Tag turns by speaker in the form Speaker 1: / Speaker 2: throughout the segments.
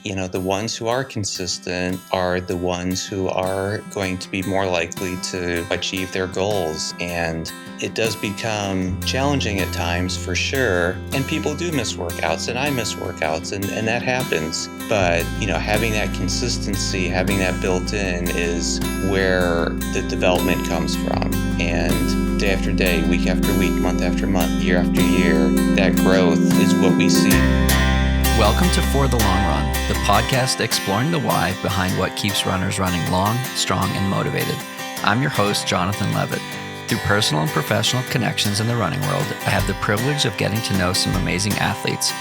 Speaker 1: the ones who are consistent are the ones who are going to be more likely to achieve their goals. And it does become challenging at times for sure. And people do miss workouts, and I miss workouts, and that happens. But, having that consistency, having that built in is where the development comes from. And day after day, week after week, month after month, year after year, that growth is what we see.
Speaker 2: Welcome to For the Long Run, the podcast exploring the why behind what keeps runners running long, strong, and motivated. I'm your host, Jonathan Levitt. Through personal and professional connections in the running world, I have the privilege of getting to know some amazing athletes.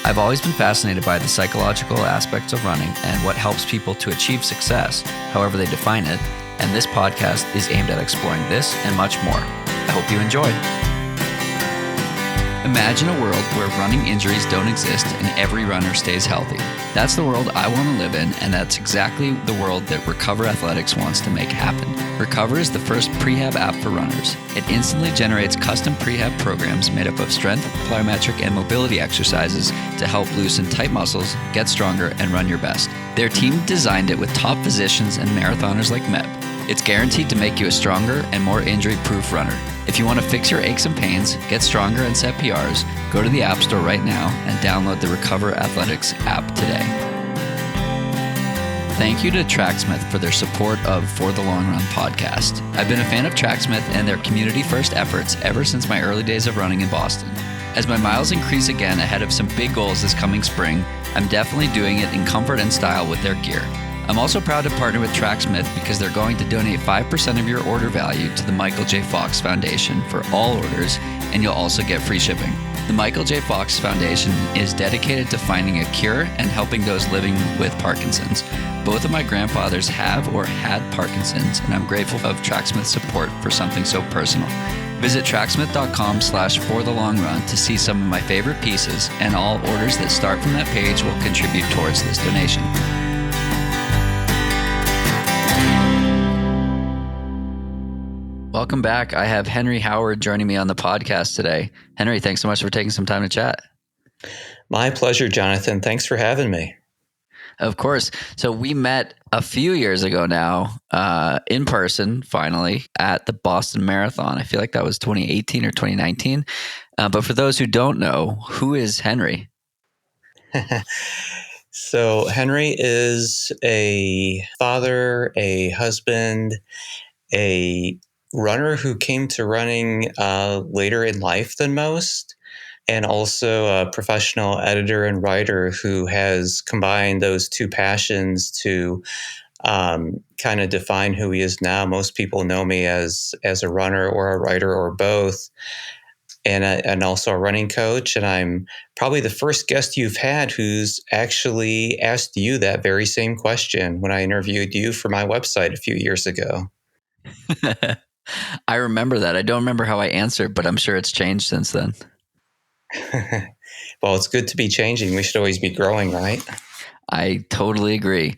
Speaker 2: I've always been fascinated by the psychological aspects of running and what helps people to achieve success, however they define it, and this podcast is aimed at exploring this and much more. I hope you enjoy. Imagine a world where running injuries don't exist and every runner stays healthy. That's the world I want to live in, and that's exactly the world that Recover Athletics wants to make happen. Recover is the first prehab app for runners. It instantly generates custom prehab programs made up of strength, plyometric, and mobility exercises to help loosen tight muscles, get stronger, and run your best. Their team designed it with top physicians and marathoners like Meb. It's guaranteed to make you a stronger and more injury-proof runner. If you want to fix your aches and pains, get stronger, and set PRs, go to the App Store right now and download the Recover Athletics app today. Thank you to Tracksmith for their support of For the Long Run podcast. I've been a fan of Tracksmith and their community-first efforts ever since my early days of running in Boston. As my miles increase again ahead of some big goals this coming spring, I'm definitely doing it in comfort and style with their gear. I'm also proud to partner with Tracksmith because they're going to donate 5% of your order value to the Michael J. Fox Foundation for all orders, and you'll also get free shipping. The Michael J. Fox Foundation is dedicated to finding a cure and helping those living with Parkinson's. Both of my grandfathers have or had Parkinson's, and I'm grateful of Tracksmith's support for something so personal. Visit tracksmith.com/forthelongrun to see some of my favorite pieces, and all orders that start from that page will contribute towards this donation. Welcome back. I have Henry Howard joining me on the podcast today. Henry, thanks so much for taking some time to chat.
Speaker 1: My pleasure, Jonathan. Thanks for having me.
Speaker 2: Of course. So we met a few years ago now, in person, finally, at the Boston Marathon. I feel like that was 2018 or 2019. But for those who don't know, who is Henry?
Speaker 1: So Henry is a father, a husband, a runner who came to running later in life than most, and also a professional editor and writer who has combined those two passions to kind of define who he is now. Most people know me as a runner or a writer or both, and also a running coach. And I'm probably the first guest you've had who's actually asked you that very same question when I interviewed you for my website a few years ago.
Speaker 2: I remember that. I don't remember how I answered, but I'm sure it's changed since then.
Speaker 1: Well, it's good to be changing. We should always be growing, right?
Speaker 2: I totally agree.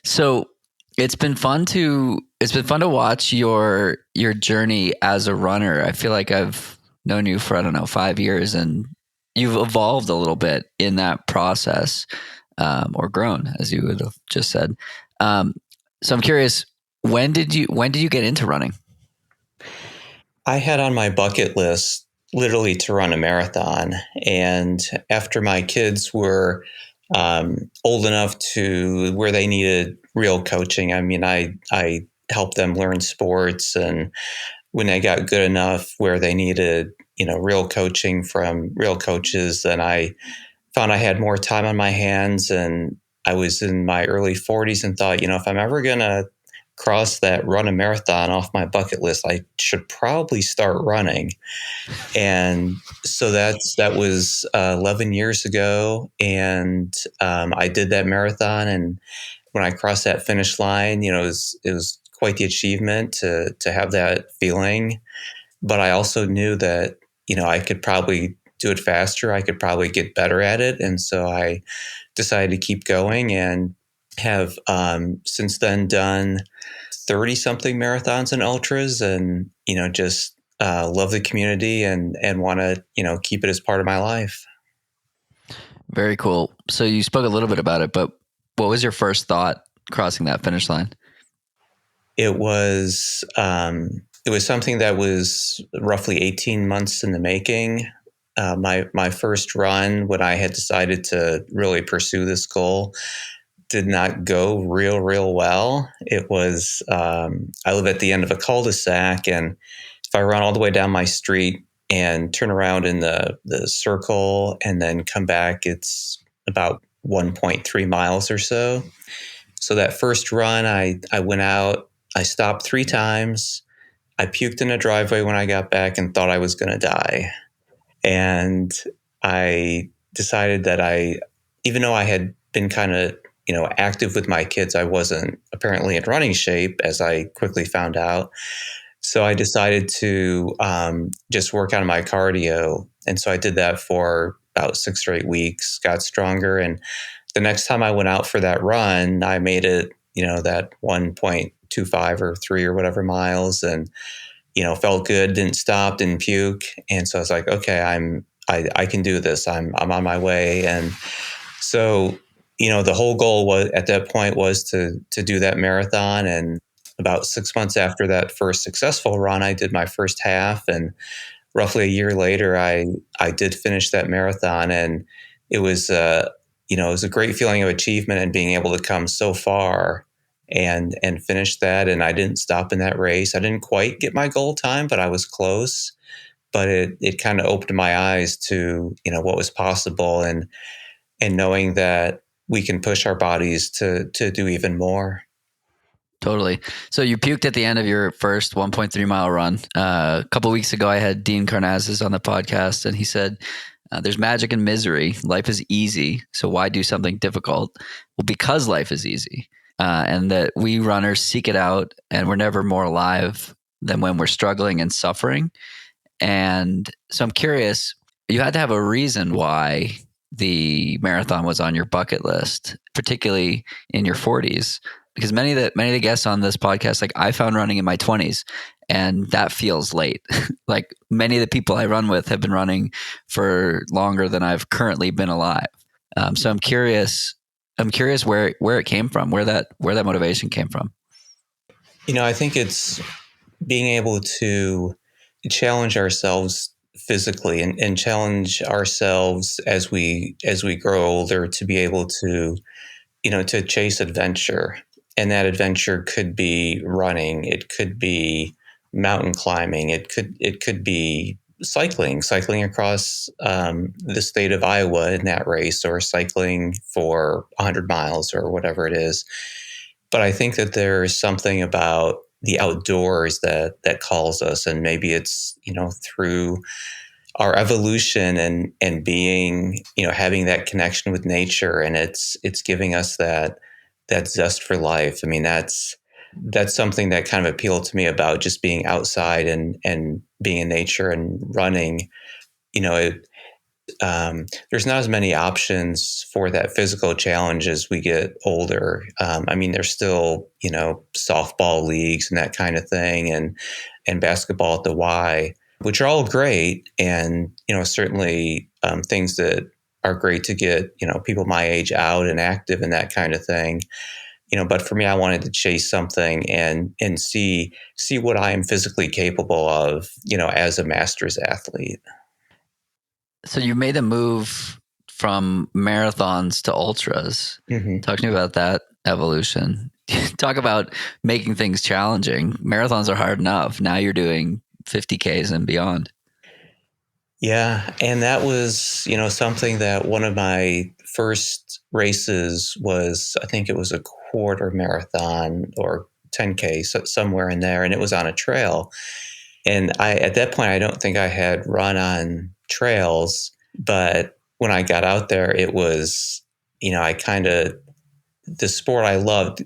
Speaker 2: So it's been fun to watch your journey as a runner. I feel like I've known you for, 5 years, and you've evolved a little bit in that process, or grown, as you would have just said. So I'm curious, when did you get into running?
Speaker 1: I had on my bucket list literally to run a marathon. And after my kids were old enough to where they needed real coaching, I helped them learn sports. And when they got good enough where they needed, real coaching from real coaches, then I found I had more time on my hands. And I was in my early 40s and thought, if I'm ever going to cross that run a marathon off my bucket list, I should probably start running. And so that was 11 years ago. And I did that marathon. And when I crossed that finish line, it was quite the achievement to have that feeling. But I also knew that, I could probably do it faster. I could probably get better at it. And so I decided to keep going and have since then done 30 something marathons and ultras, and just love the community and want to keep it as part of my life.
Speaker 2: Very cool. So you spoke a little bit about it, but What was your first thought crossing that finish line?
Speaker 1: It was something that was roughly 18 months in the making. My first run, when I had decided to really pursue this goal, did not go real well. It was I live at the end of a cul-de-sac, and if I run all the way down my street and turn around in the circle and then come back, it's about 1.3 miles or so. So that first run, I went out, I stopped 3 times. I puked in a driveway when I got back and thought I was going to die. And I decided that even though I had been kind of, active with my kids, I wasn't apparently in running shape, as I quickly found out. So I decided to just work on my cardio. And so I did that for about 6 or 8 weeks, got stronger. And the next time I went out for that run, I made it, that 1.25 or 3 or whatever miles, and, felt good, didn't stop, didn't puke. And so I was like, okay, I can do this. I'm on my way. And so, the whole goal was at that point was to do that marathon. And about 6 months after that first successful run, I did my first half. And roughly a year later, I did finish that marathon. And it was, it was a great feeling of achievement and being able to come so far and finish that. And I didn't stop in that race. I didn't quite get my goal time, but I was close. But it kind of opened my eyes to, what was possible, and knowing that we can push our bodies to do even more.
Speaker 2: Totally. So you puked at the end of your first 1.3 mile run. A couple of weeks ago, I had Dean Karnazes on the podcast, and he said, there's magic in misery. Life is easy. So why do something difficult? Well, because life is easy. And that we runners seek it out, and we're never more alive than when we're struggling and suffering. And so I'm curious, you had to have a reason why the marathon was on your bucket list, particularly in your 40s, because many of the guests on this podcast, like, I found running in my 20s, and that feels late. Like, many of the people I run with have been running for longer than I've currently been alive. So I'm curious where it came from, where that motivation came from.
Speaker 1: I think it's being able to challenge ourselves physically, and challenge ourselves as we grow older, to be able to, to chase adventure. And that adventure could be running, it could be mountain climbing, it could be cycling across the state of Iowa in that race, or cycling for 100 miles or whatever it is. But I think that there's something about the outdoors that calls us, and maybe it's, through our evolution and being, having that connection with nature, and it's giving us that zest for life. I mean, that's something that kind of appealed to me about just being outside and being in nature and running. There's not as many options for that physical challenge as we get older. I mean, there's still, softball leagues and that kind of thing, and basketball at the Y, which are all great, and, certainly things that are great to get, people my age out and active and that kind of thing. But for me, I wanted to chase something and see what I am physically capable of, as a master's athlete.
Speaker 2: So you made a move from marathons to ultras.
Speaker 1: Mm-hmm.
Speaker 2: Talk to me about that evolution. Talk about making things challenging. Marathons are hard enough. Now you're doing 50Ks and beyond.
Speaker 1: Yeah. And that was, something that one of my first races was, I think it was a quarter marathon or 10K, so somewhere in there. And it was on a trail. And at that point, I don't think I had run on trails, but when I got out there, it was, the sport I loved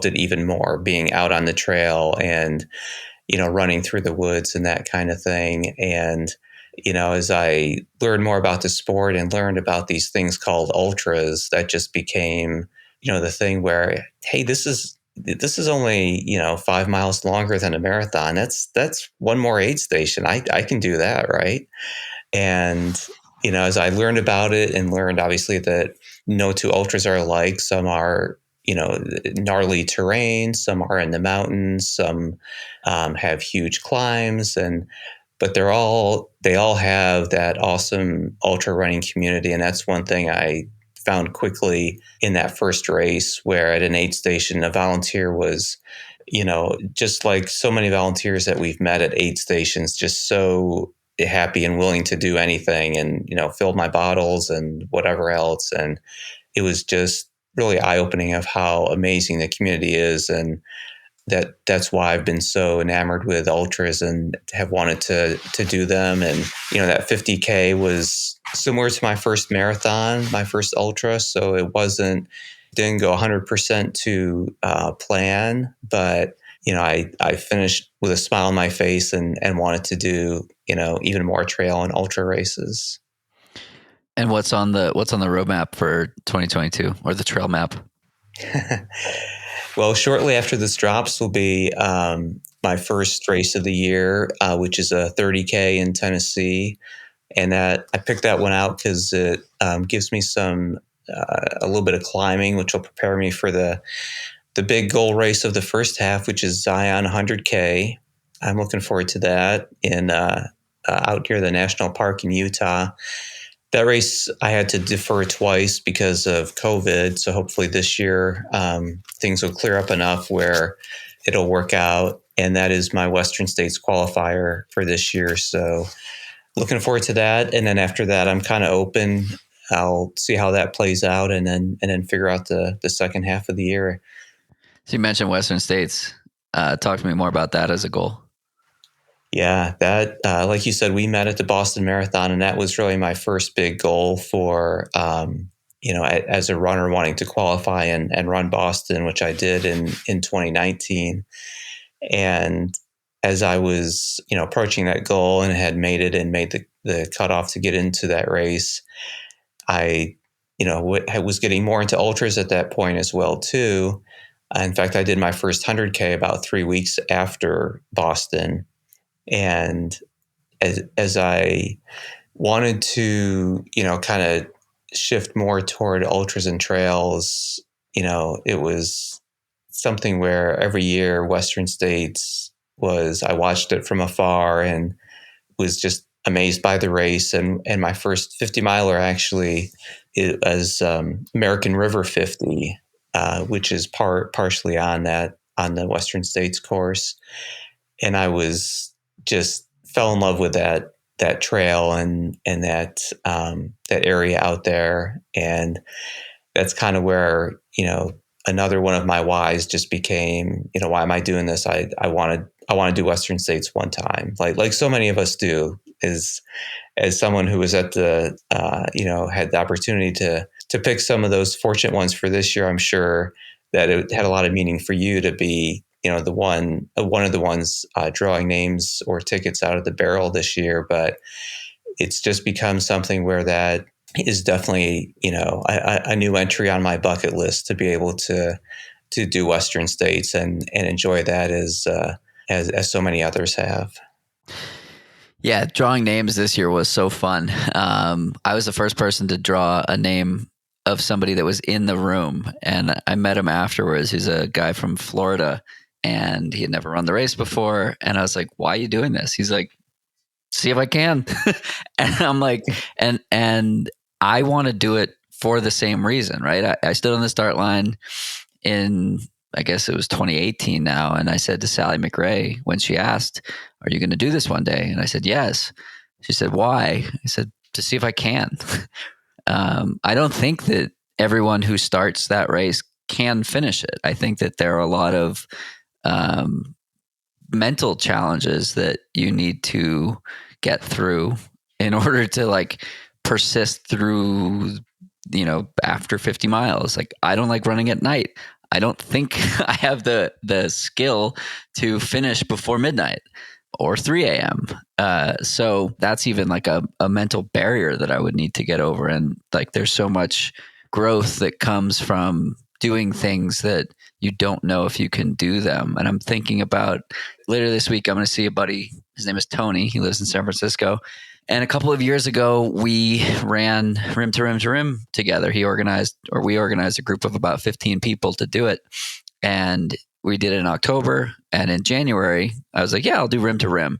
Speaker 1: it even more, being out on the trail and, running through the woods and that kind of thing. And, as I learned more about the sport and learned about these things called ultras, that just became, the thing where, hey, this is only, 5 miles longer than a marathon. That's one more aid station. I can do that. Right. And, as I learned about it and learned obviously that no two ultras are alike. Some are, gnarly terrain. Some are in the mountains. Some have huge climbs, but they all have that awesome ultra running community. And that's one thing I found quickly in that first race, where at an aid station, a volunteer was, just like so many volunteers that we've met at aid stations, just so happy and willing to do anything and, fill my bottles and whatever else. And it was just really eye-opening of how amazing the community is. And that's why I've been so enamored with ultras and have wanted to do them. And that 50K was similar to my first marathon, my first ultra, so it didn't go 100% to plan, but I finished with a smile on my face and wanted to do even more trail and ultra races.
Speaker 2: And what's on the roadmap for 2022, or the trail map?
Speaker 1: Well, shortly after this drops will be my first race of the year, which is a 30K in Tennessee. And that I picked that one out because it gives me a little bit of climbing, which will prepare me for the big goal race of the first half, which is Zion 100K. I'm looking forward to that out here, the national park in Utah. That race I had to defer twice because of COVID. So hopefully this year things will clear up enough where it'll work out. And that is my Western States qualifier for this year. So looking forward to that. And then after that, I'm kind of open. I'll see how that plays out and then figure out the second half of the year.
Speaker 2: So you mentioned Western States. Talk to me more about that as a goal.
Speaker 1: Yeah, that, like you said, we met at the Boston Marathon, and that was really my first big goal for, as a runner wanting to qualify and run Boston, which I did in 2019. And as I was, approaching that goal and had made it and made the cutoff to get into that race, I, was getting more into ultras at that point as well, too. In fact, I did my first 100K about 3 weeks after Boston. And as I wanted to, kind of shift more toward ultras and trails, it was something where every year Western States I watched it from afar and was just amazed by the race. And my first 50 miler actually was American River 50, which is partially on the Western States course. And I was just fell in love with that trail and that area out there. And that's kind of where, another one of my whys just became, why am I doing this? I want to do Western States one time. Like so many of us do, as someone who was at the, had the opportunity to pick some of those fortunate ones for this year. I'm sure that it had a lot of meaning for you to be, one of the ones drawing names or tickets out of the barrel this year. But it's just become something where that is definitely, a new entry on my bucket list to be able to do Western States and enjoy that as so many others have.
Speaker 2: Yeah, drawing names this year was so fun. I was the first person to draw a name of somebody that was in the room, and I met him afterwards. He's a guy from Florida, and he had never run the race before. And I was like, "Why are you doing this?" He's like, "See if I can." And I'm like, and I want to do it for the same reason, right? I stood on the start line in, I guess it was 2018 now. And I said to Sally McRae when she asked, "Are you going to do this one day?" And I said, "Yes." She said, "Why?" I said, "To see if I can." I don't think that everyone who starts that race can finish it. I think that there are a lot of mental challenges that you need to get through in order to like persist through, after 50 miles. Like, I don't like running at night. I don't think I have the skill to finish before midnight or 3 a.m. So that's even like a mental barrier that I would need to get over. And like, there's so much growth that comes from doing things that you don't know if you can do them. And I'm thinking about later this week, I'm going to see a buddy. His name is Tony. He lives in San Francisco. And a couple of years ago, we ran Rim to Rim to Rim together. We organized a group of about 15 people to do it. And we did it in October. And in January, I was like, yeah, I'll do Rim to Rim.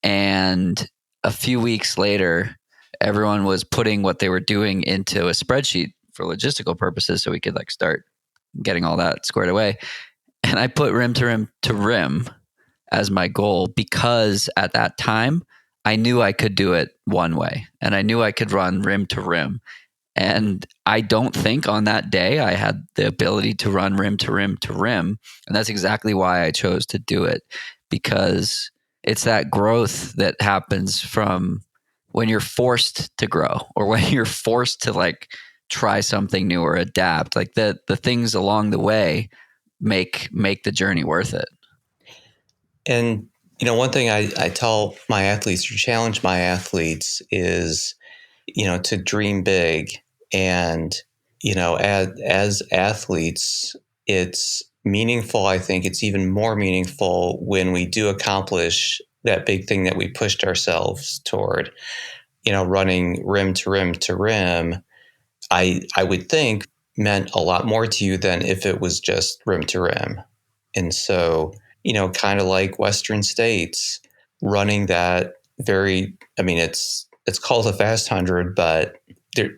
Speaker 2: And a few weeks later, everyone was putting what they were doing into a spreadsheet for logistical purposes so we could like start getting all that squared away. And I put Rim to Rim to Rim as my goal because at that time I knew I could do it one way and I knew I could run rim to rim. And I don't think on that day I had the ability to run rim to rim to rim. And that's exactly why I chose to do it, because it's that growth that happens from when you're forced to grow or when you're forced to like try something new or adapt. Like the things along the way make the journey worth it.
Speaker 1: And, one thing I tell my athletes or challenge my athletes is, to dream big. And, as athletes, it's meaningful. I think it's even more meaningful when we do accomplish that big thing that we pushed ourselves toward, running rim to rim to rim. I would think meant a lot more to you than if it was just rim to rim. And so, kind of like Western States, running that it's called a fast 100, but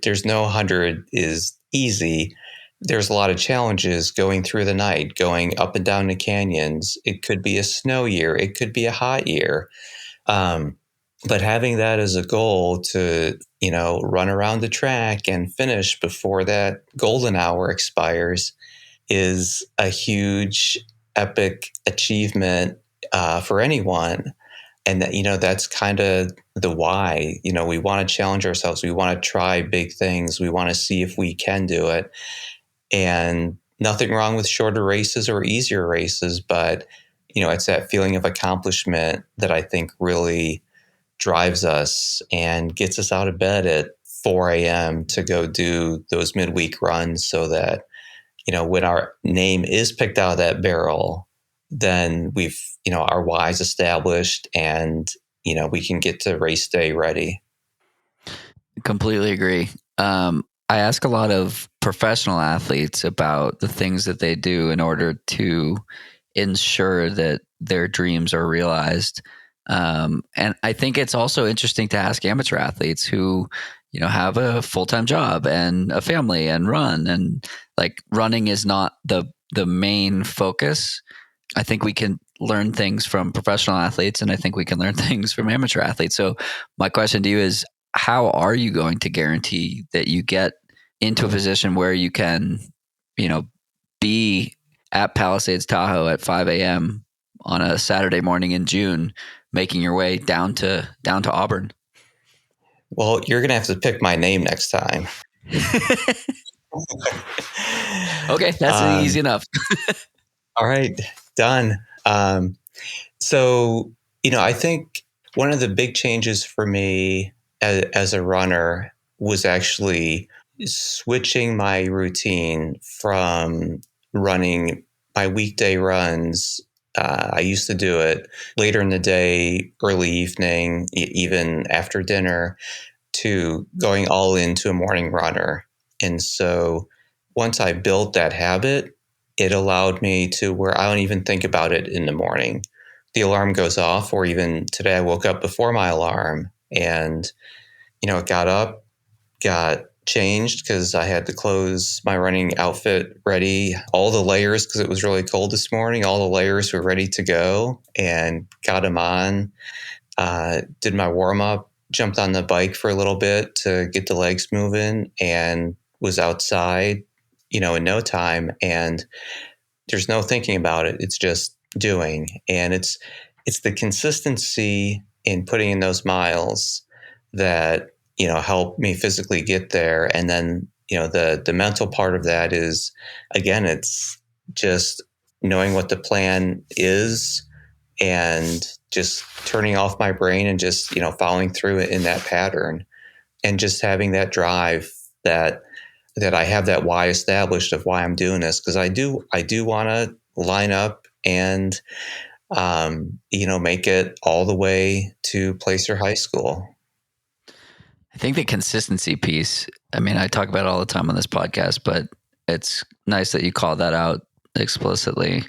Speaker 1: there's no 100 is easy. There's a lot of challenges going through the night, going up and down the canyons. It could be a snow year. It could be a hot year. But having that as a goal to, run around the track and finish before that golden hour expires is a huge, epic achievement for anyone. And that, that's kind of the why. We want to challenge ourselves. We want to try big things. We want to see if we can do it. And nothing wrong with shorter races or easier races, but, it's that feeling of accomplishment that I think really drives us and gets us out of bed at 4 a.m. to go do those midweek runs so that, when our name is picked out of that barrel, then we've, our why's established and, we can get to race day ready.
Speaker 2: Completely agree. I ask a lot of professional athletes about the things that they do in order to ensure that their dreams are realized. And I think it's also interesting to ask amateur athletes who, have a full-time job and a family and run, and like running is not the main focus. I think we can learn things from professional athletes, and I think we can learn things from amateur athletes. So my question to you is, how are you going to guarantee that you get into a position where you can, be at Palisades Tahoe at 5 a.m. on a Saturday morning in June, making your way down to Auburn?
Speaker 1: Well, you're going to have to pick my name next time.
Speaker 2: Okay, that's easy enough.
Speaker 1: All right, done. So, I think one of the big changes for me as a runner was actually switching my routine from running my weekday runs. I used to do it later in the day, early evening, even after dinner, to going all into a morning runner. And so once I built that habit, it allowed me to where I don't even think about it in the morning. The alarm goes off, or even today I woke up before my alarm and, got up, got changed because I had the clothes, my running outfit ready, all the layers because it was really cold this morning. All the layers were ready to go and got them on. Did my warm up, jumped on the bike for a little bit to get the legs moving, and was outside, in no time. And there's no thinking about it. It's just doing. And it's the consistency in putting in those miles that, help me physically get there. And then, the mental part of that is, again, it's just knowing what the plan is and just turning off my brain and just, following through it in that pattern, and just having that drive that I have that why established of why I'm doing this. Cause I do want to line up and, make it all the way to Placer High School.
Speaker 2: I think the consistency piece, I mean, I talk about it all the time on this podcast, but it's nice that you call that out explicitly.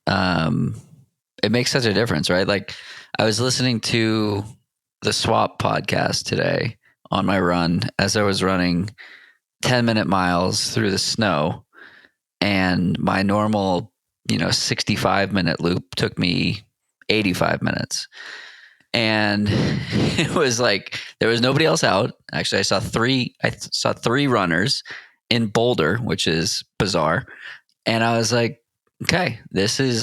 Speaker 2: It makes such a difference, right? Like I was listening to the Swap podcast today on my run as I was running 10-minute miles through the snow, and my normal, 65-minute loop took me 85 minutes. And it was like there was nobody else out. Actually, I saw three runners in Boulder, which is bizarre. And I was like, okay, this is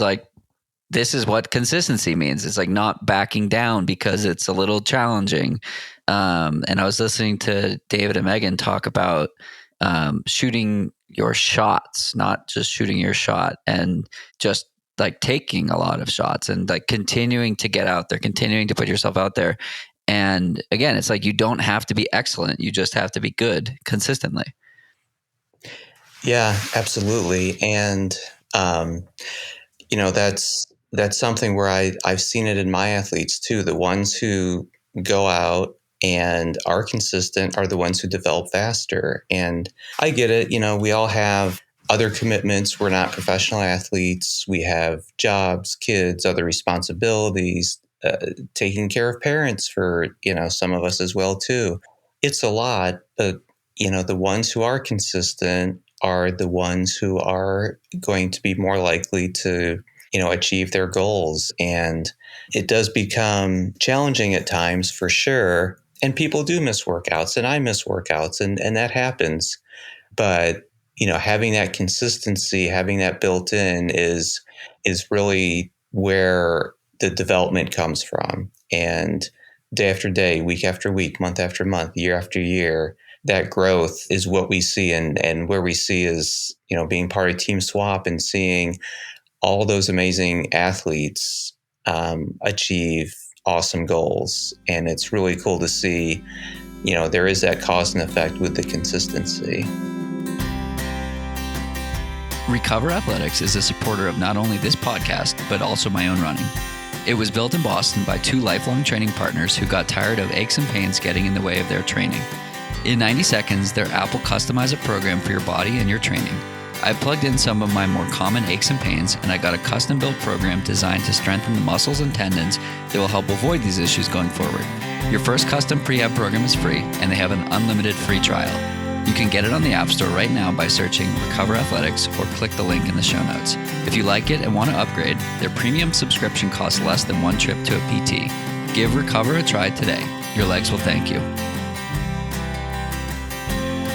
Speaker 2: what consistency means. It's like not backing down because it's a little challenging. And I was listening to David and Megan talk about shooting your shots, not just shooting your shot, and just like taking a lot of shots and like continuing to get out there, continuing to put yourself out there. And again, it's like you don't have to be excellent. You just have to be good consistently.
Speaker 1: Yeah, absolutely. And, that's something where I've seen it in my athletes too. The ones who go out and are consistent are the ones who develop faster. And I get it. We all have other commitments. We're not professional athletes. We have jobs, kids, other responsibilities, taking care of parents for, some of us as well too. It's a lot, but, the ones who are consistent are the ones who are going to be more likely to, achieve their goals. And it does become challenging at times for sure. And people do miss workouts, and I miss workouts, and that happens. But, having that consistency, having that built in is really where the development comes from. And day after day, week after week, month after month, year after year, that growth is what we see, and where we see is, being part of Team Swap and seeing all those amazing athletes achieve awesome goals. And it's really cool to see, there is that cause and effect with the consistency.
Speaker 2: Recover Athletics is a supporter of not only this podcast, but also my own running. It was built in Boston by two lifelong training partners who got tired of aches and pains getting in the way of their training. In 90 seconds, their app will customize a program for your body and your training. I've plugged in some of my more common aches and pains, and I got a custom-built program designed to strengthen the muscles and tendons that will help avoid these issues going forward. Your first custom prehab program is free, and they have an unlimited free trial. You can get it on the App Store right now by searching Recover Athletics or click the link in the show notes. If you like it and want to upgrade, their premium subscription costs less than one trip to a PT. Give Recover a try today. Your legs will thank you.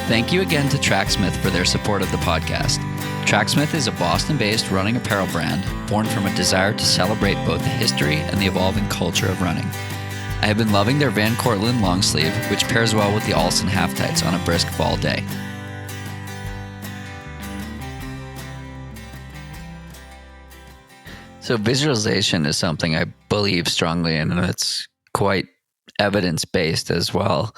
Speaker 2: Thank you again to Tracksmith for their support of the podcast. Tracksmith is a Boston-based running apparel brand born from a desire to celebrate both the history and the evolving culture of running. I have been loving their Van Cortlandt long sleeve, which pairs well with the Olsen half tights on a brisk fall day. So visualization is something I believe strongly in, and it's quite evidence-based as well.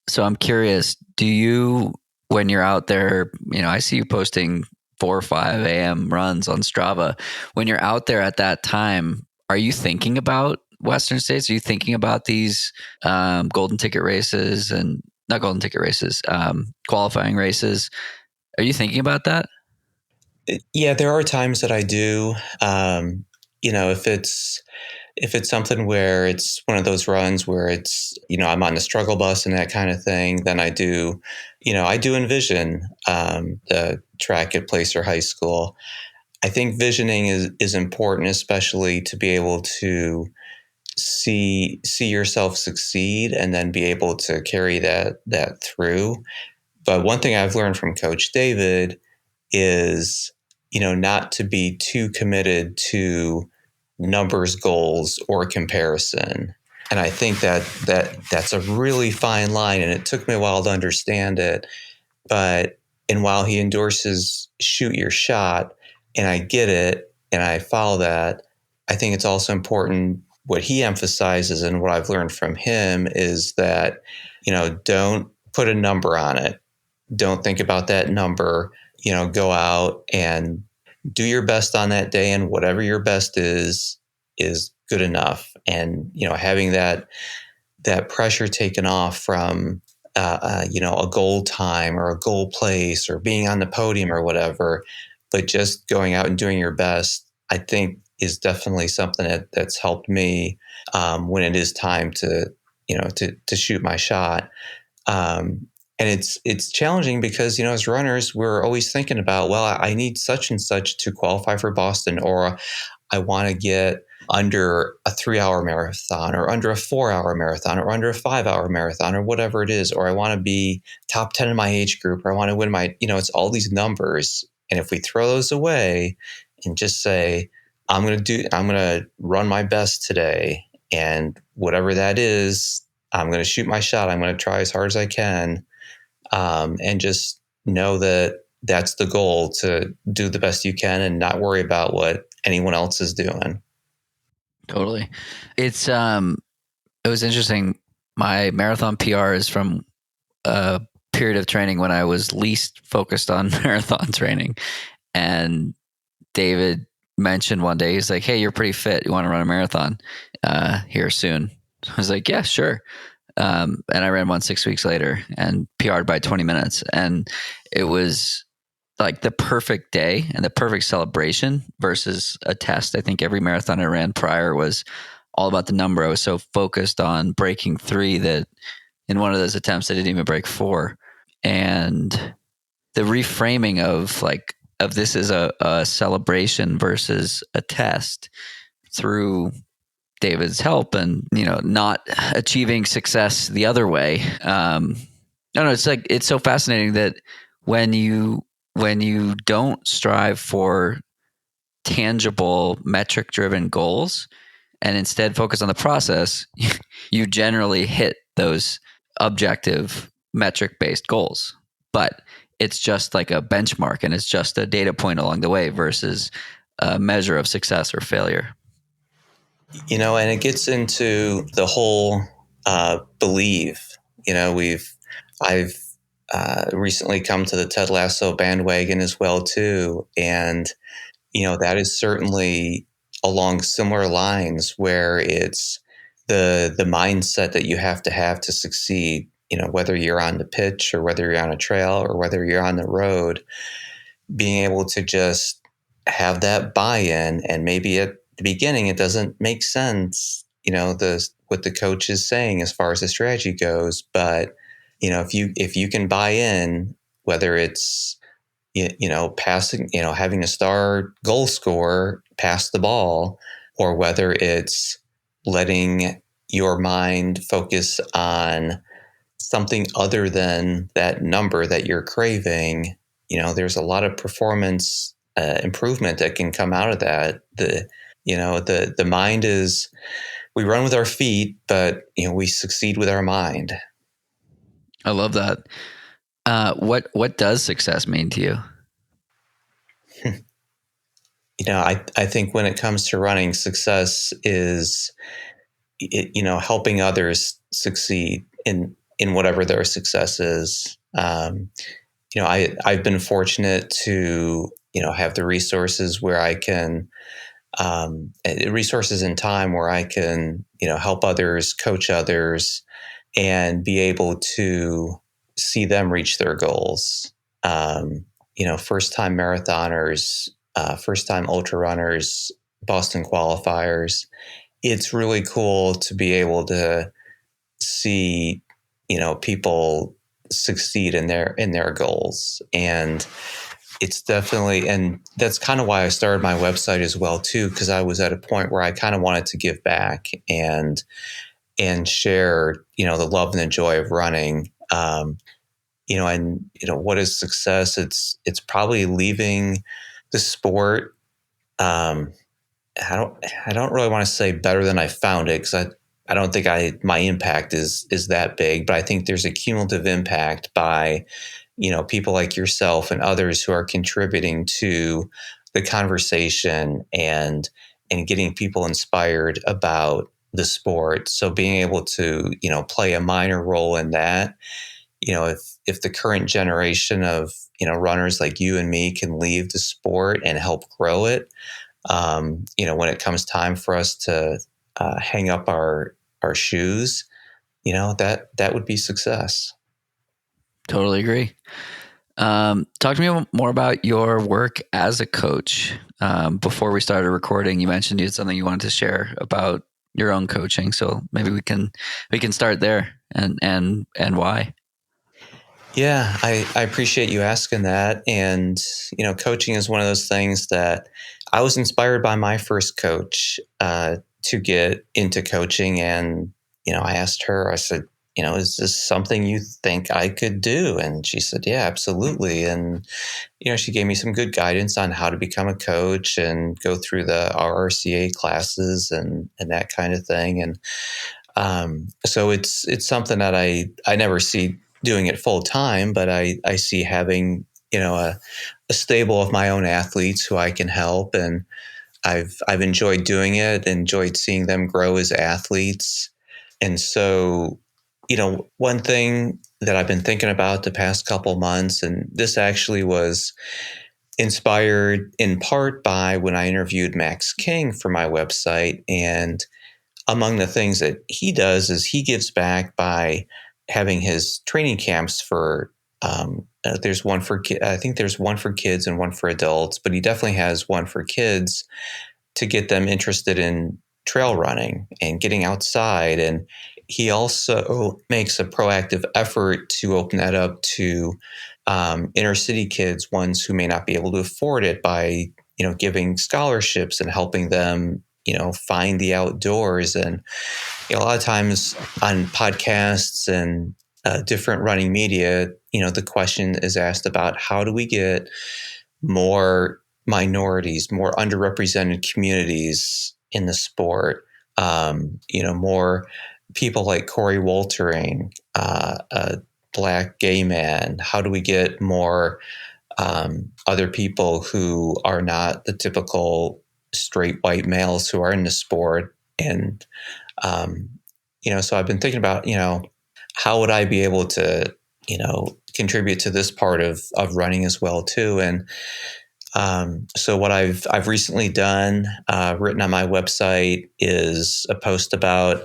Speaker 2: So I'm curious, do you, when you're out there, I see you posting 4 or 5 a.m. runs on Strava. When you're out there at that time, are you thinking about Western States? Are you thinking about these golden ticket races and not golden ticket races, qualifying races? Are you thinking about that?
Speaker 1: Yeah, there are times that I do. If it's something where it's one of those runs where it's, I'm on the struggle bus and that kind of thing, then I do envision the track at Placer High School. I think visioning is important, especially to be able to see yourself succeed and then be able to carry that through. But one thing I've learned from Coach David is, not to be too committed to numbers, goals, or comparison. And I think that's a really fine line. And it took me a while to understand it. And while he endorses shoot your shot, and I get it, and I follow that, I think it's also important what he emphasizes and what I've learned from him is that, don't put a number on it. Don't think about that number. Go out and do your best on that day, and whatever your best is good enough. And, having that pressure taken off from, a goal time or a goal place or being on the podium or whatever, but just going out and doing your best, I think is definitely something that's helped me when it is time to shoot my shot. And it's challenging because, as runners, we're always thinking about, well, I need such and such to qualify for Boston, or I want to get under a 3-hour marathon or under a 4-hour marathon or under a 5-hour marathon or whatever it is, or I want to be top 10 in my age group, or I want to win it's all these numbers. And if we throw those away and just say, I'm going to run my best today, and whatever that is, I'm going to shoot my shot. I'm going to try as hard as I can. And just know that that's the goal, to do the best you can and not worry about what anyone else is doing.
Speaker 2: Totally. It was interesting. My marathon PR is from a period of training when I was least focused on marathon training. And David mentioned one day, he's like, "Hey, you're pretty fit. You want to run a marathon here soon?" I was like, "Yeah, sure." And I ran one 6 weeks later and PR'd by 20 minutes. And it was like the perfect day and the perfect celebration versus a test. I think every marathon I ran prior was all about the number. I was so focused on breaking 3 that in one of those attempts, I didn't even break 4. And the reframing of this is a celebration versus a test through David's help and, not achieving success the other way. I don't know. It's so fascinating that when you don't strive for tangible metric driven goals and instead focus on the process, you generally hit those objective metric based goals. But it's just like a benchmark and it's just a data point along the way versus a measure of success or failure.
Speaker 1: And it gets into the whole believe. I've recently come to the Ted Lasso bandwagon as well too, and that is certainly along similar lines, where it's the mindset that you have to succeed. Whether you're on the pitch or whether you're on a trail or whether you're on the road, being able to just have that buy-in. And maybe at the beginning it doesn't make sense, what the coach is saying as far as the strategy goes, but if you can buy in, whether it's passing, having a star goal scorer pass the ball, or whether it's letting your mind focus on something other than that number that you're craving, there's a lot of performance improvement that can come out of that. The mind is, we run with our feet, but we succeed with our mind.
Speaker 2: I love that. What does success mean to you?
Speaker 1: I think when it comes to running, success is, helping others succeed in whatever their success is. I've been fortunate to, have the resources where I can, resources and time where I can, help others, coach others, and be able to see them reach their goals. First time marathoners, first time ultra runners, Boston qualifiers. It's really cool to be able to see, people succeed in their goals. And it's definitely, and that's kind of why I started my website as well too, because I was at a point where I kind of wanted to give back and share, the love and the joy of running. What is success? It's probably leaving the sport. I don't really want to say better than I found it, because I don't think my impact is that big, but I think there's a cumulative impact by, people like yourself and others who are contributing to the conversation and getting people inspired about the sport. So being able to, play a minor role in that, if the current generation of, runners like you and me can leave the sport and help grow it, when it comes time for us to hang up our shoes, that would be success.
Speaker 2: Totally agree. Talk to me more about your work as a coach. Before we started recording, you mentioned you had something you wanted to share about your own coaching. So maybe we can start there and why.
Speaker 1: Yeah, I appreciate you asking that. And, coaching is one of those things that I was inspired by my first coach to get into coaching. And, I asked her, I said, is this something you think I could do? And she said, yeah, absolutely. And, she gave me some good guidance on how to become a coach and go through the RRCA classes and that kind of thing. And so it's something that I never see doing it full time, but I see having a stable of my own athletes who I can help, and I've enjoyed doing it, enjoyed seeing them grow as athletes, and so one thing that I've been thinking about the past couple months, and this actually was inspired in part by when I interviewed Max King for my website. And among the things that he does is he gives back by having his training camps for there's one for I think there's one for kids and one for adults, but he definitely has one for kids to get them interested in trail running and getting outside. And he also makes a proactive effort to open that up to inner city kids, ones who may not be able to afford it, by giving scholarships and helping them find the outdoors. And a lot of times on podcasts and different running media, the question is asked about how do we get more minorities, more underrepresented communities in the sport, more people like Corey Woltering, a Black gay man. How do we get more other people who are not the typical straight white males who are in the sport? And so I've been thinking about how would I be able to contribute to this part of running as well too. And so what I've recently done, written on my website, is a post about,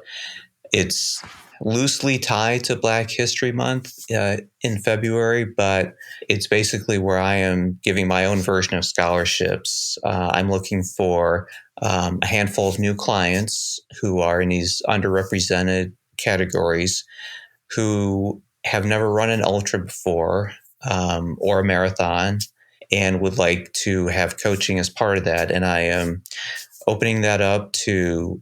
Speaker 1: it's loosely tied to Black History Month in February, but it's basically where I am giving my own version of scholarships. I'm looking for a handful of new clients who are in these underrepresented categories, who have never run an ultra before or a marathon, and would like to have coaching as part of that. And I am opening that up to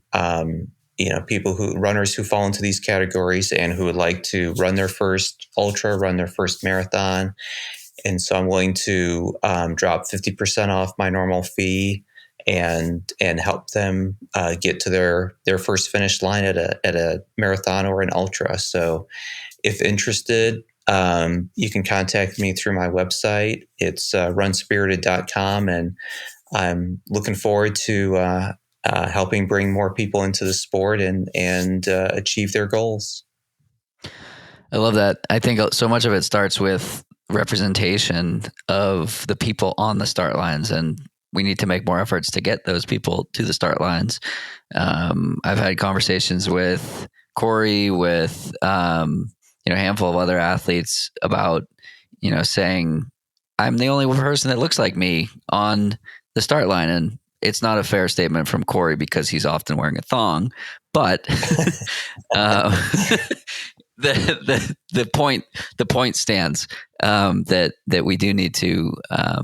Speaker 1: people runners who fall into these categories and who would like to run their first ultra, run their first marathon. And so I'm willing to drop 50% off my normal fee and help them get to their first finish line at a marathon or an ultra. So if interested, you can contact me through my website. It's runspirited.com, and I'm looking forward to helping bring more people into the sport and achieve their goals.
Speaker 2: I love that. I think so much of it starts with representation of the people on the start lines, and we need to make more efforts to get those people to the start lines. I've had conversations with Corey, with a handful of other athletes about saying, I'm the only person that looks like me on the start line. And it's not a fair statement from Corey because he's often wearing a thong, but the point stands, that we do need to, I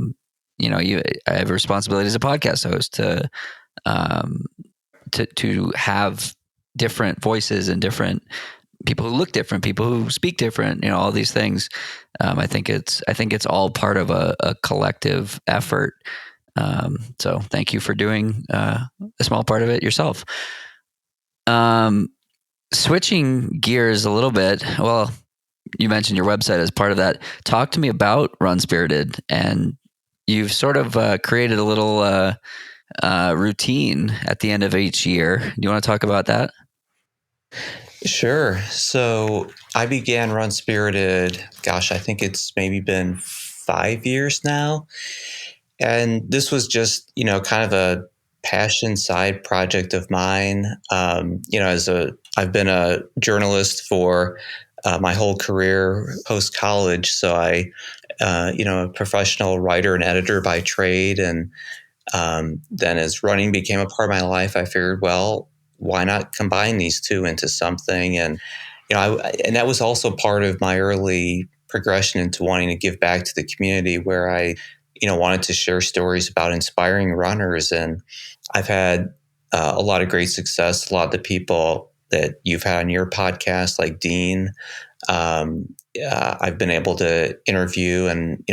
Speaker 2: have a responsibility as a podcast host to have different voices and different people who look different, people who speak different, all these things. I think it's all part of a collective effort. So thank you for doing a small part of it yourself. Switching gears a little bit. Well, you mentioned your website as part of that. Talk to me about Run Spirited, and you've sort of created a little routine at the end of each year. Do you want to talk about that?
Speaker 1: Sure. So I began Run Spirited, I think it's maybe been 5 years now. And this was just, kind of a passion side project of mine. I've been a journalist for my whole career post college. So a professional writer and editor by trade, and then as running became a part of my life, I figured, well, why not combine these two into something? And and that was also part of my early progression into wanting to give back to the community, where I wanted to share stories about inspiring runners. And I've had a lot of great success. A lot of the people that you've had on your podcast, like Dean, I've been able to interview, and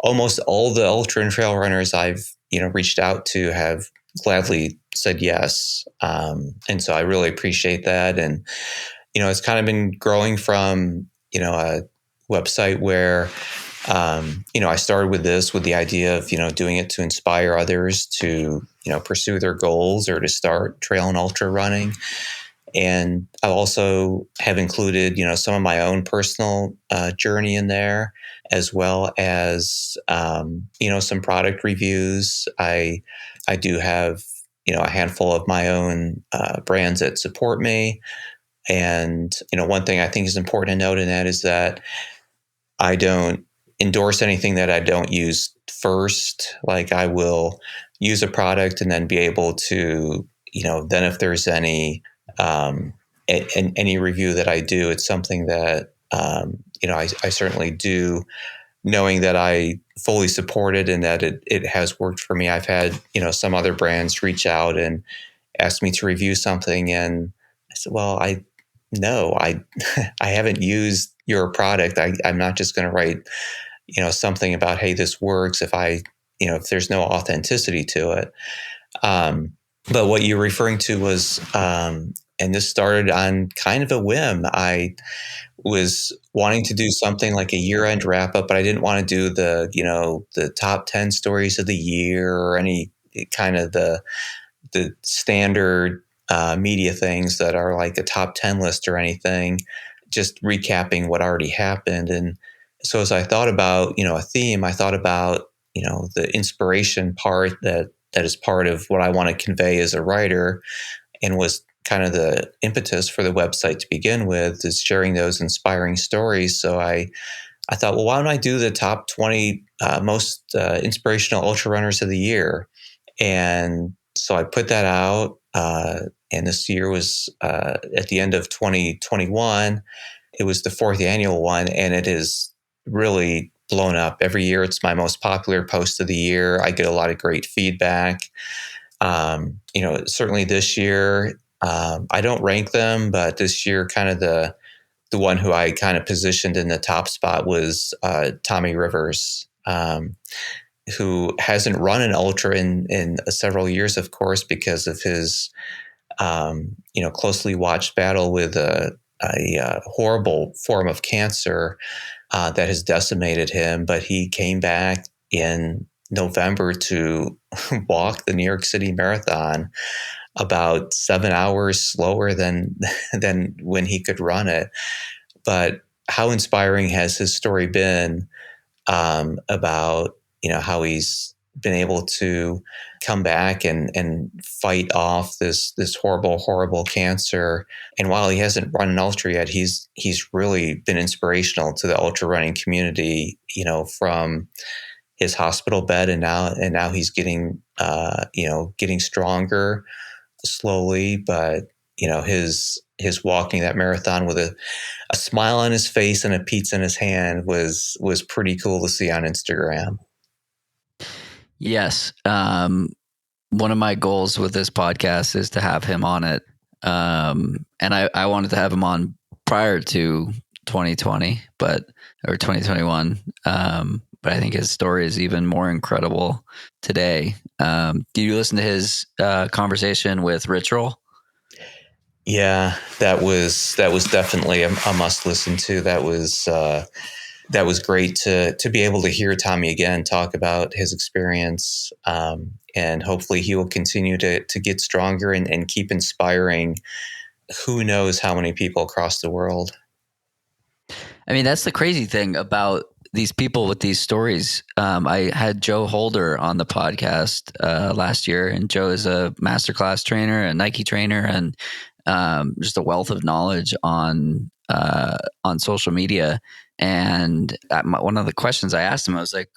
Speaker 1: almost all the ultra and trail runners I've reached out to have gladly said yes. And so I really appreciate that. And it's kind of been growing from a website where I started with the idea of doing it to inspire others to pursue their goals or to start trail and ultra running. And I also have included, some of my own personal journey in there, as well as, some product reviews. I do have, a handful of my own brands that support me. And, one thing I think is important to note in that is that I don't endorse anything that I don't use first. Like, I will use a product and then be able to, then if there's any review that I do, it's something that I certainly do, knowing that I fully support it and that it has worked for me. I've had some other brands reach out and ask me to review something, and I said, well, I I haven't used your product. I'm not just going to write something about, hey, this works, if there's no authenticity to it. But what you're referring to was, and this started on kind of a whim. I was wanting to do something like a year-end wrap-up, but I didn't want to do the top 10 stories of the year or any kind of the standard media things that are like a top 10 list or anything, just recapping what already happened. And so as I thought about, a theme, I thought about, the inspiration part that is part of what I want to convey as a writer, and was kind of the impetus for the website to begin with, is sharing those inspiring stories. So I thought, well, why don't I do the top 20 most inspirational ultra runners of the year? And so I put that out. And this year was at the end of 2021. It was the 4th annual one, and it has really blown up. Every year, it's my most popular post of the year. I get a lot of great feedback. Certainly this year, I don't rank them, but this year, kind of the one who I kind of positioned in the top spot was Tommy Rivers, who hasn't run an ultra in several years, of course, because of his closely watched battle with a horrible form of cancer that has decimated him. But he came back in November to walk the New York City Marathon about 7 hours slower than when he could run it. But how inspiring has his story been about how he's been able to come back and fight off this horrible cancer. And while he hasn't run an ultra yet, he's really been inspirational to the ultra running community, from his hospital bed, and now he's getting stronger slowly. But his walking that marathon with a smile on his face and a pizza in his hand was pretty cool to see on Instagram.
Speaker 2: Yes. One of my goals with this podcast is to have him on it. And I wanted to have him on prior to 2020, or 2021. But I think his story is even more incredible today. Did you listen to his conversation with Rich Roll?
Speaker 1: Yeah, that was definitely a must listen to. That was great to be able to hear Tommy again talk about his experience, and hopefully he will continue to get stronger and keep inspiring who knows how many people across the world.
Speaker 2: I mean, that's the crazy thing about these people with these stories. I had Joe Holder on the podcast last year, and Joe is a masterclass trainer, a Nike trainer, and just a wealth of knowledge on on social media. And one of the questions I asked him, I was like,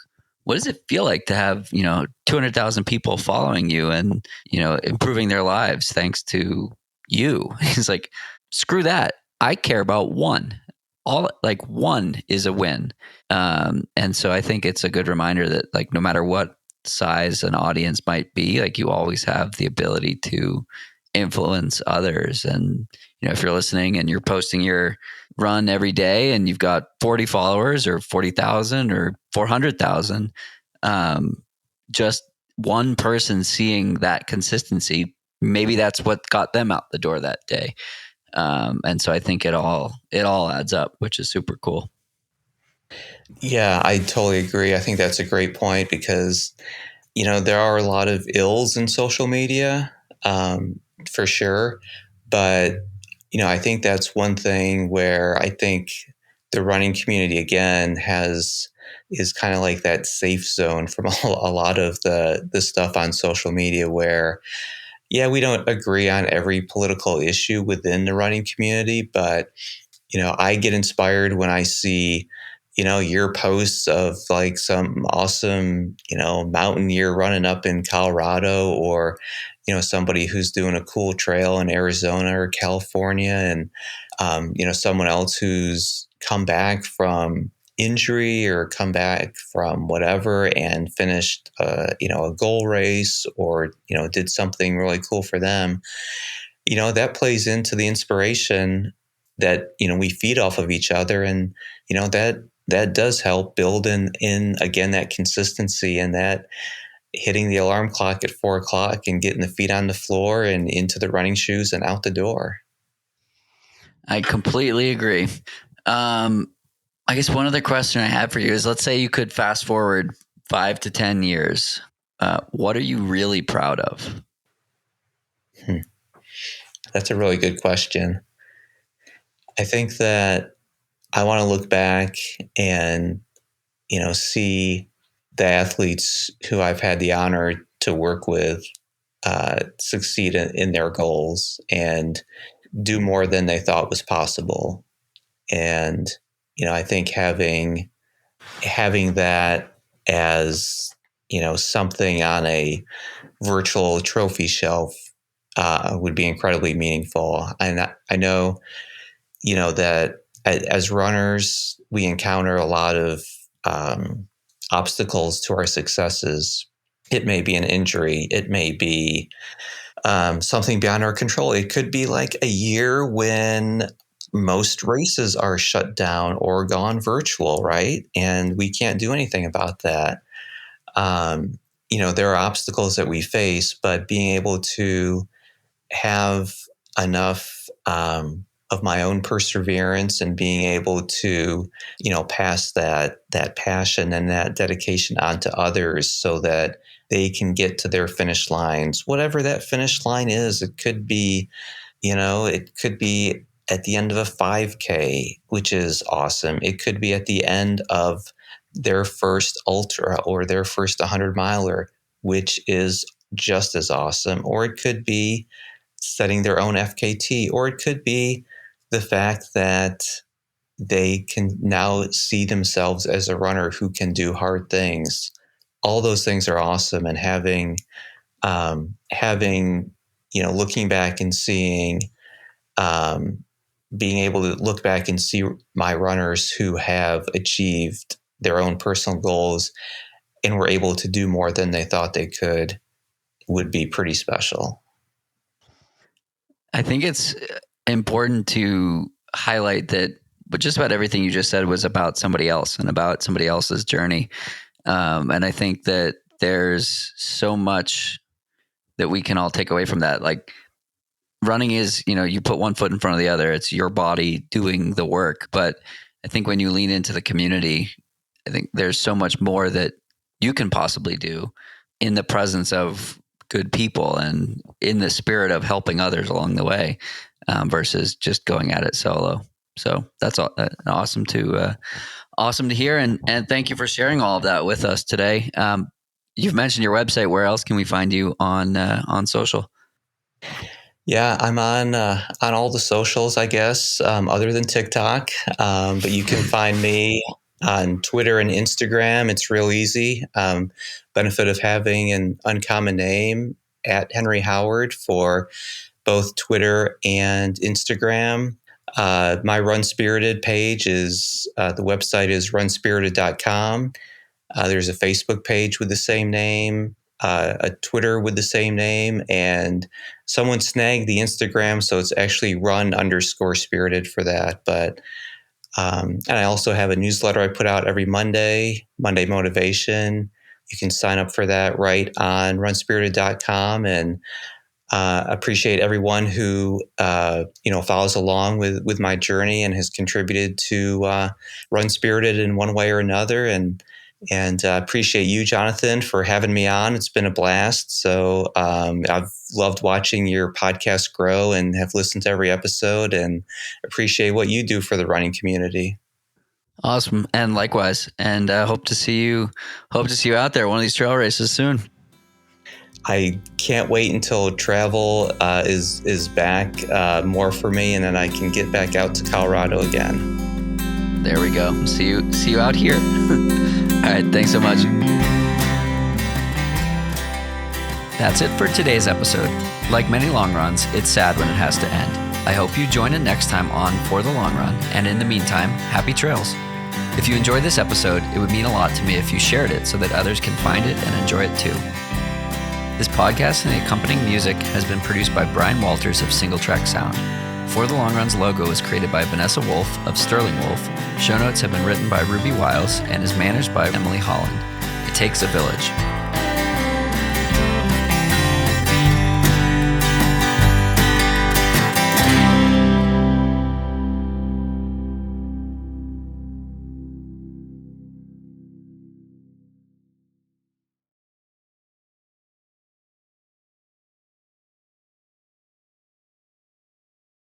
Speaker 2: what does it feel like to have, 200,000 people following you and, improving their lives thanks to you? He's like, screw that. I care about one. One is a win. And so I think it's a good reminder that like, no matter what size an audience might be, like you always have the ability to influence others. And, if you're listening and you're posting your run every day and you've got 40 followers or 40,000 or 400,000, just one person seeing that consistency, maybe that's what got them out the door that day. And so I think it all adds up, which is super cool.
Speaker 1: Yeah, I totally agree. I think that's a great point because, there are a lot of ills in social media, for sure. But, I think that's one thing where I think the running community, again, is kind of like that safe zone from a lot of the stuff on social media where, yeah, we don't agree on every political issue within the running community, but I get inspired when I see, your posts of like some awesome, mountaineer running up in Colorado or, somebody who's doing a cool trail in Arizona or California and, someone else who's come back from injury or come back from whatever and finished, a goal race or, did something really cool for them. That plays into the inspiration that, we feed off of each other. And, that does help build in again, that consistency and that hitting the alarm clock at 4:00 and getting the feet on the floor and into the running shoes and out the door.
Speaker 2: I completely agree. I guess one other question I have for you is, let's say you could fast forward 5 to 10 years. What are you really proud of?
Speaker 1: That's a really good question. I think that I want to look back and, see the athletes who I've had the honor to work with succeed in their goals and do more than they thought was possible. And, I think having that as, something on a virtual trophy shelf would be incredibly meaningful. And I know, that as runners, we encounter a lot of obstacles to our successes. It may be an injury. It may be something beyond our control. It could be like a year when most races are shut down or gone virtual, right? And we can't do anything about that. There are obstacles that we face, but being able to have enough of my own perseverance and being able to, pass that passion and that dedication on to others so that they can get to their finish lines, whatever that finish line is. It could be, it could be at the end of a 5K, which is awesome. It could be at the end of their first ultra or their first 100 miler, which is just as awesome. Or it could be setting their own FKT, or it could be the fact that they can now see themselves as a runner who can do hard things. All those things are awesome. And looking back and seeing, being able to look back and see my runners who have achieved their own personal goals and were able to do more than they thought they could would be pretty special.
Speaker 2: I think it's important to highlight that just about everything you just said was about somebody else and about somebody else's journey. And I think that there's so much that we can all take away from that. Like running is, you put one foot in front of the other. It's your body doing the work. But I think when you lean into the community, I think there's so much more that you can possibly do in the presence of good people and in the spirit of helping others along the way, versus just going at it solo. So that's awesome to hear. And thank you for sharing all of that with us today. You've mentioned your website. Where else can we find you on social?
Speaker 1: Yeah, I'm on all the socials, I guess, other than TikTok. But you can find me on Twitter and Instagram. It's real easy. Benefit of having an uncommon name at Henry Howard for both Twitter and Instagram. My Run Spirited page is the website is runspirited.com. There's a Facebook page with the same name, a Twitter with the same name, and someone snagged the Instagram, so it's actually run_spirited for that. But and I also have a newsletter I put out every Monday Motivation. You can sign up for that right on runspirited.com, and appreciate everyone who follows along with my journey and has contributed to Run Spirited in one way or another. And appreciate you, Jonathan, for having me on. It's been a blast. So I've loved watching your podcast grow and have listened to every episode, and appreciate what you do for the running community.
Speaker 2: Awesome. And likewise. And hope to see you out there one of these trail races soon.
Speaker 1: I can't wait until travel is back more for me, and then I can get back out to Colorado again.
Speaker 2: There we go. See you out here. All right. Thanks so much. That's it for today's episode. Like many long runs, it's sad when it has to end. I hope you join in next time on For the Long Run. And in the meantime, happy trails. If you enjoyed this episode, it would mean a lot to me if you shared it so that others can find it and enjoy it too. This podcast and the accompanying music has been produced by Brian Walters of Single Track Sound. For the Long Run's logo was created by Vanessa Wolf of Sterling Wolf. Show notes have been written by Ruby Wiles and is managed by Emily Holland. It takes a village.